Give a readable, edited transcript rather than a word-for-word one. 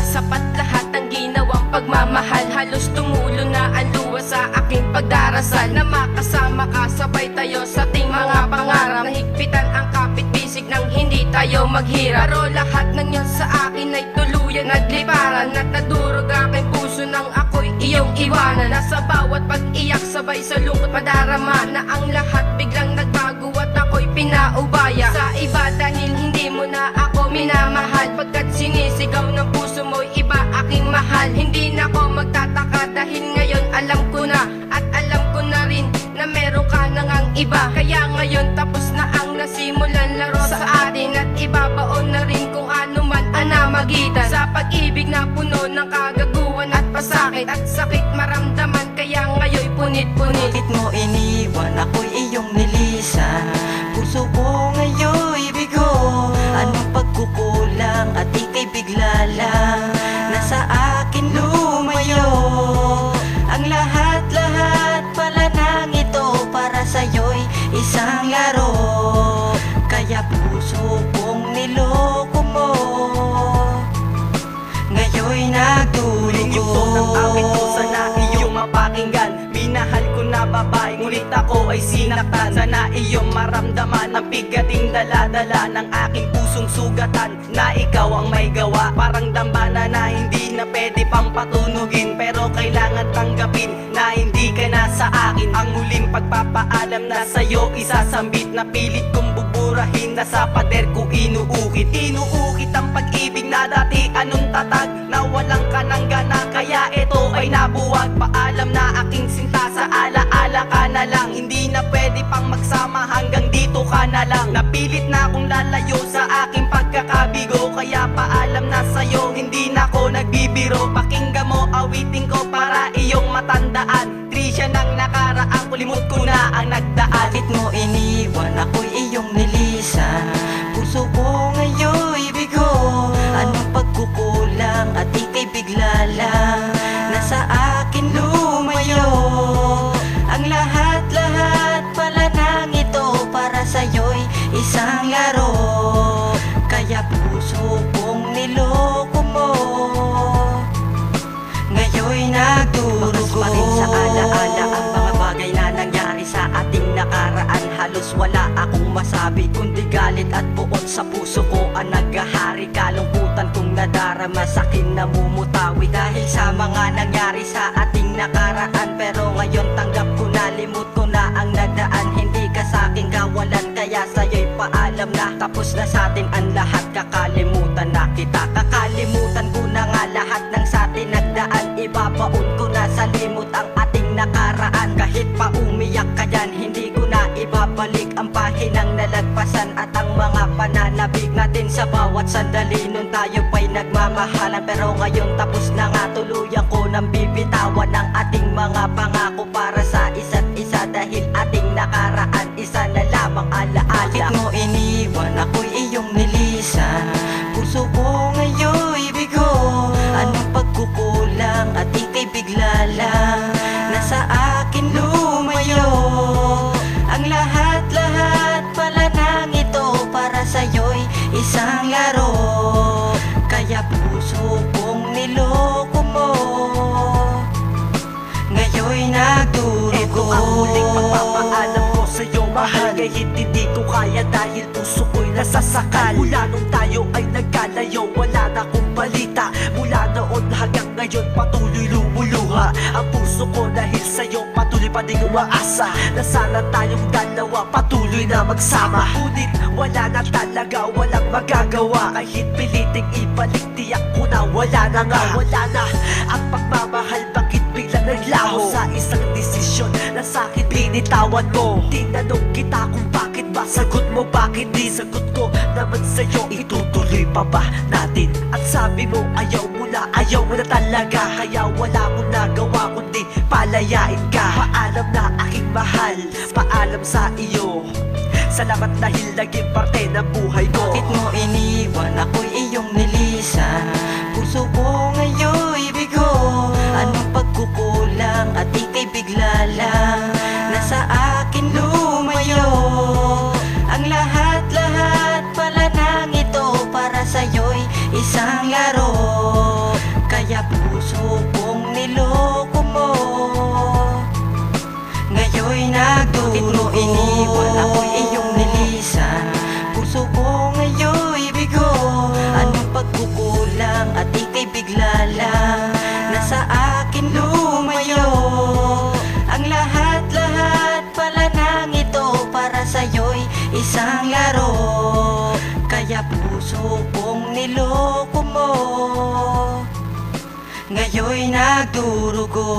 sapat lahat ng ginawang pagmamahal. Halos tumulo na ang luha sa aking pagdarasal, na makasama ka, sabay tayo sa ating mga pangarap, nahigpitan ang kapit-bisig nang hindi tayo maghirap. Pero lahat ng yan sa akin ay tuluyan nagliparan, at nadurog aking puso nang ako'y iyong iwanan. Nasa bawat pag-iyak sabay sa lungkot madarama, na ang lahat biglang nagbago at ako'y pinaubaya sa iba dahil hindi mo na ako minamahal. Pagkat sinisigaw ng puso mo'y iba aking mahal, hindi na ako magtataka dahil ngayon alam ko na, at alam ko na rin na meron ka na ngang iba. Kaya ngayon tapos na ang nasimulan laro sa atin, at ibabaon na rin kung ano man ang namagitan sa pag-ibig na puno ng kagaguhan at pasakit at sakit maramdaman. Kaya ngayon punit-punit. Bakit mo iniwan, ako'y iyong nilisan? Puso ko ngayon'y bigo. Anong pagkukulang at ika'y bigla lang nasa akin lumayo? Ang lahat-lahat pala nang ito para sa'yo'y isang laro. Kaya puso kong niloko mo ngayon'y nagdurugo. Ito ng aking puso na iyong mapakinggan. Minahal ko na babae, ngunit ako ay sinaktan. Sana iyong maramdaman ang bigating dala-dala ng aking pusong sugatan, na ikaw ang may gawa. Parang dambana na hindi na pwede pang patunugin, pero kailangan tanggapin na hindi ka na sa akin. Ang huling pagpapaalam na sa'yo isasambit, na pilit kong buburahin, na sa pader ko inuukit. Inuukit ang pag-ibig na dati anong tatag, na walang kanang gana, kaya ito ay nabuwag. Paalam na aking sinta, sa ala-ala ka na lang. Hindi na pwede pang magsama, hanggang dito ka na lang. Napilit na akong lalayo sa aking pagkakabigo, kaya paalam na sa'yo, hindi na ako nagbibiro. Pakinggan mo awitin ko para iyong matandaan. Trisya ng nakaraan, kulimot ko na ang nagdaan. Bakit mo iniwan, ako'y iyong nilisan? Puso ko ngayon'y bigo. Anong pagkukulang at ika'y bigla lang nasa akin lumayo? Ang lahat-lahat pala nang ito para sa'yo'y isang laro. Kaya puso kong niloko mo ngayon'y nagdurugo. Pa rin sa ala-ala ang mga bagay na nangyari sa ating nakaraan. Halos wala akong masabi kundi galit at buot sa puso ko ang naghahari. Kalungkutan kong nadarama sa'kin namumutawi dahil sa mga nangyari sa ating nakaraan. Pero ngayon tanggap ko na, limot ko na ang nadaan. Hindi ka sa'king kawalan, kaya sa'yo'y paalam na. Tapos na sa'tin ang lahat, kakalimutan na kita. Kakalimutan ko na nga lahat ng sa'tin nagdaan. Ibabaon ko na sa limot ang ating nakaraan. Kahit pa umiyak ka dyan, hindi ko na ibabalik ang pahinang nalagpasan at ang mga pananabik natin sa bawat sandali. Nun tayo pa'y nagmamahalan, pero ngayon tapos na nga. Tuluyan ko nang bibitawan ang ating mga pangako para sa isa't isa, dahil ating nakaraan isa na lamang alaala. Bakit mo iniwan, ako'y iyong nilisan? Puso ko ngayon'y bigo. Anong pagkukulang at ika'y bigla lang nasa akin lumayo? Ang lahat-lahat pala nang ito para sa'yo'y isang laro. Kaya puso kong niloko mo ngayon'y nagdurugo. Ito ang huling pagpapaalam ko sa'yo, mahal. Kahit hindi ko kaya dahil puso ko'y nasasakal. Mula nung tayo ay nagkalayo, wala na akong balita. Mula noon hanggang ngayon patuloy lumuluha ang puso ko dahil sa'yo. Patuloy pa din umaasa na sana tayong dalawa patuloy na magsama. Ngunit wala na talaga, walang magagawa. Kahit piliting ibalik, tiyak ko na wala na nga. Wala na ang pagmamahal, bakit biglang naglaho sa isang desisyon na sa'kin binitawan mo? Tinanong kita kung bakit ba, sagot mo bakit di. Sagot ko naman sa'yo, itutuloy pa ba natin? At sabi mo ayaw mo na talaga. Kaya wala mong nagawa kundi palayain ka. Paalam na aking mahal, paalam sa iyo. Salamat dahil naging parte ng buhay ko. Bakit mo iniwan, ako'y iyong nilisan? Puso ko ngayon'y bigo. Anong pagkukulang at ika'y bigla lang nasa akin lumayo? Ang lahat-lahat pala nang ito para sa'yo'y isang laro. bigla lang na sa akin lumayo. Ang lahat-lahat pala nang ito para sa'yo'y isang laro. Kaya puso kong niloko mo, ngayon'y nagdurugo.